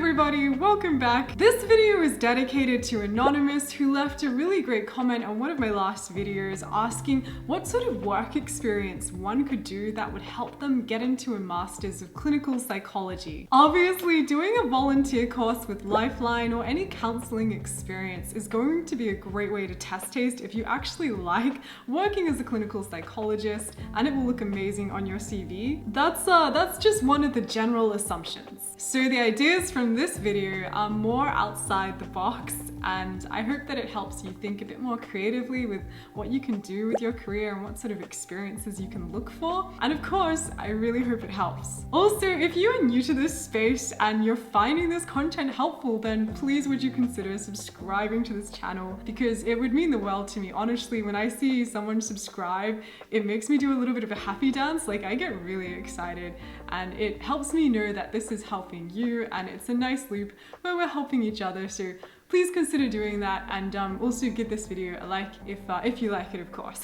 everybody, welcome back. This video is dedicated to Anonymous, who left a really great comment on one of my last videos asking what sort of work experience one could do that would help them get into a Master's of Clinical Psychology. Obviously, doing a volunteer course with Lifeline or any counseling experience is going to be a great way to test taste if you actually like working as a clinical psychologist, and it will look amazing on your CV. That's just one of the general assumptions. So the ideas from this video are more outside the box, and I hope that it helps you think a bit more creatively with what you can do with your career and what sort of experiences you can look for. And of course, I really hope it helps. Also, if you are new to this space and you're finding this content helpful, then please would you consider subscribing to this channel, because it would mean the world to me. Honestly, when I see someone subscribe, it makes me do a little bit of a happy dance. Like, I get really excited, and it helps me know that this is helping you, and it's a nice loop where we're helping each other. So please consider doing that, and also give this video a like if you like it, of course.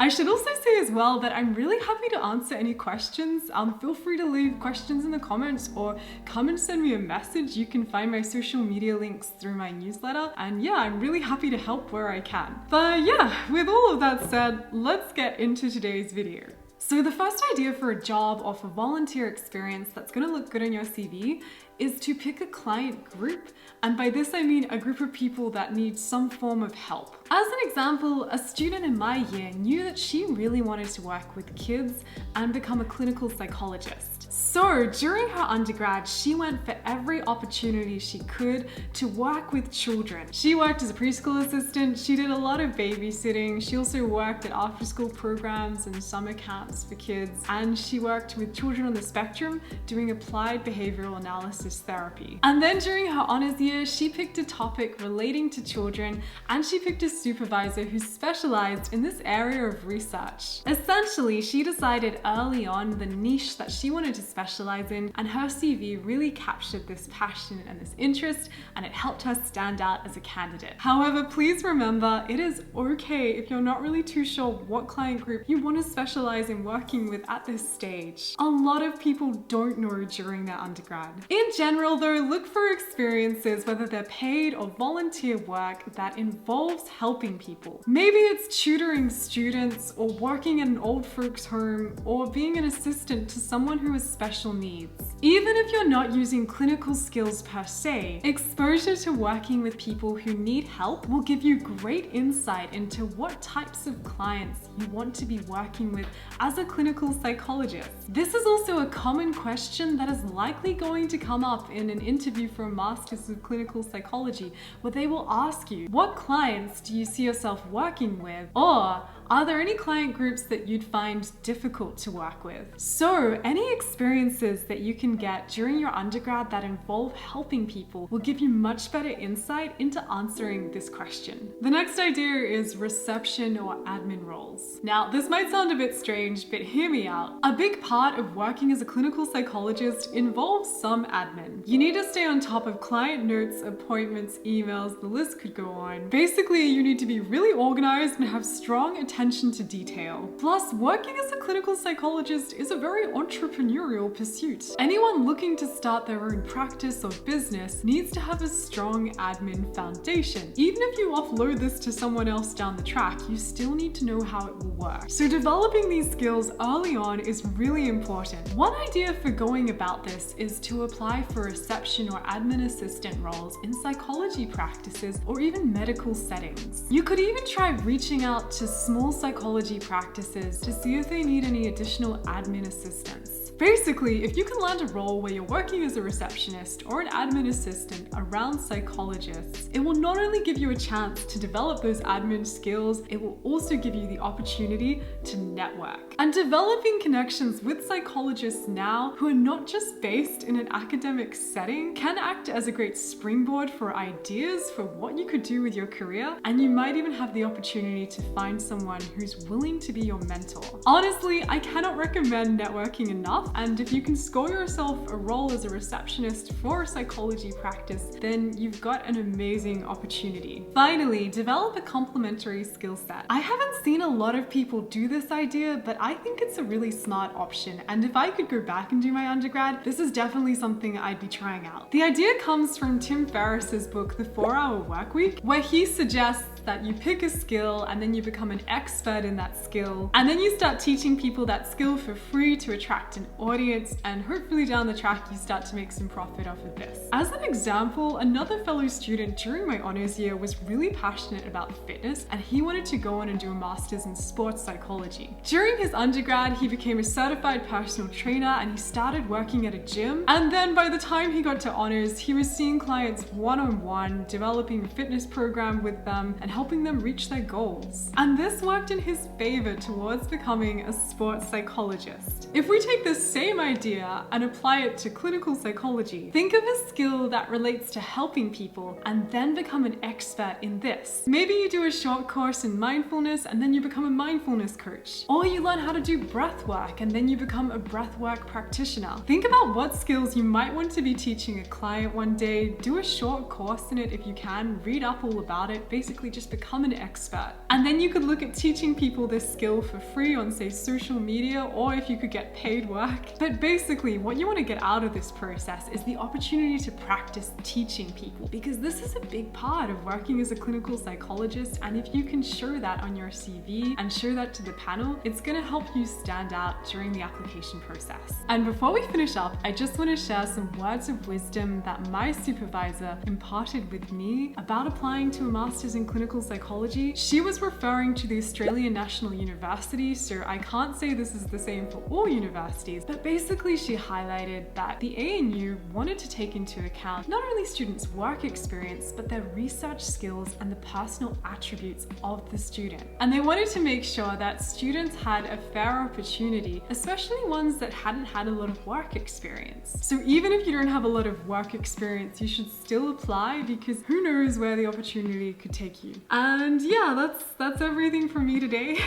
I should also say as well that I'm really happy to answer any questions. Feel free to leave questions in the comments or come and send me a message. You can find my social media links through my newsletter, and yeah, I'm really happy to help where I can. But yeah, with all of that said, let's get into today's video. So the first idea for a job or for volunteer experience that's going to look good on your CV is to pick a client group, and by this I mean a group of people that need some form of help. As an example, a student in my year knew that she really wanted to work with kids and become a clinical psychologist. So during her undergrad, she went for every opportunity she could to work with children. She worked as a preschool assistant, she did a lot of babysitting, she also worked at after-school programs and summer camps for kids, and she worked with children on the spectrum doing applied behavioral analysis therapy. And then during her honors year, she picked a topic relating to children, and she picked a supervisor who specialized in this area of research. Essentially, she decided early on the niche that she wanted to specialize in, and her CV really captured this passion and this interest, and it helped her stand out as a candidate. However, please remember, it is okay if you're not really too sure what client group you want to specialize in working with at this stage. A lot of people don't know during their undergrad. In general though, look for experiences, whether they're paid or volunteer work, that involves helping people. Maybe it's tutoring students, or working in an old folks home, or being an assistant to someone who has special needs. Even if you're not using clinical skills per se, exposure to working with people who need help will give you great insight into what types of clients you want to be working with as a clinical psychologist. This is also a common question that is likely going to come up in an interview for a Master's of Clinical Psychology, where they will ask you, what clients do you see yourself working with? Or, are there any client groups that you'd find difficult to work with? So, any experiences that you can get during your undergrad that involve helping people will give you much better insight into answering this question. The next idea is reception or admin roles. Now, this might sound a bit strange, but hear me out. A big part of working as a clinical psychologist involves some admin. You need to stay on top of client notes, appointments, emails, the list could go on. Basically, you need to be really organized and have strong attention to detail. Plus, working as a clinical psychologist is a very entrepreneurial pursuit. Anyone looking to start their own practice or business needs to have a strong admin foundation. Even if you offload this to someone else down the track, you still need to know how it will work. So developing these skills early on is really important. One idea for going about this is to apply for reception or admin assistant roles in psychology practices or even medical settings. You could even try reaching out to small psychology practices to see if they need any additional admin assistance. Basically, if you can land a role where you're working as a receptionist or an admin assistant around psychologists, it will not only give you a chance to develop those admin skills, it will also give you the opportunity to network. And developing connections with psychologists now who are not just based in an academic setting can act as a great springboard for ideas for what you could do with your career, and you might even have the opportunity to find someone who's willing to be your mentor. Honestly, I cannot recommend networking enough, well. And if you can score yourself a role as a receptionist for a psychology practice, then you've got an amazing opportunity. Finally, develop a complementary skill set. I haven't seen a lot of people do this idea, but I think it's a really smart option. And if I could go back and do my undergrad, this is definitely something I'd be trying out. The idea comes from Tim Ferriss's book, The 4-Hour Workweek, where he suggests that you pick a skill and then you become an expert in that skill. And then you start teaching people that skill for free to attract an audience, and hopefully down the track you start to make some profit off of this. As an example, another fellow student during my honors year was really passionate about fitness, and he wanted to go on and do a master's in sports psychology. During his undergrad, he became a certified personal trainer and he started working at a gym. And then by the time he got to honors, he was seeing clients one-on-one, developing a fitness program with them and helping them reach their goals. And this worked in his favor towards becoming a sports psychologist. If we take this same idea and apply it to clinical psychology, think of a skill that relates to helping people and then become an expert in this. Maybe you do a short course in mindfulness and then you become a mindfulness coach. Or you learn how to do breath work and then you become a breath work practitioner. Think about what skills you might want to be teaching a client one day, do a short course in it if you can, read up all about it, basically just become an expert. And then you could look at teaching people this skill for free on, say, social media, or if you could get paid work. But basically, what you want to get out of this process is the opportunity to practice teaching people, because this is a big part of working as a clinical psychologist. And if you can show that on your CV and show that to the panel, it's going to help you stand out during the application process. And before we finish up, I just want to share some words of wisdom that my supervisor imparted with me about applying to a master's in clinical psychology. She was referring to the Australian National University, so I can't say this is the same for all universities, but basically she highlighted that the ANU wanted to take into account not only students' work experience, but their research skills and the personal attributes of the student. And they wanted to make sure that students had a fair opportunity, especially ones that hadn't had a lot of work experience. So even if you don't have a lot of work experience, you should still apply, because who knows where the opportunity could take you. And yeah, that's everything from me today.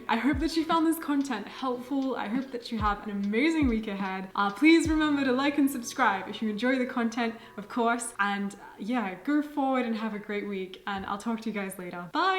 I hope that you found this content helpful. I hope that you have an amazing week ahead. Please remember to like and subscribe if you enjoy the content, of course. And yeah, go forward and have a great week. And I'll talk to you guys later. Bye.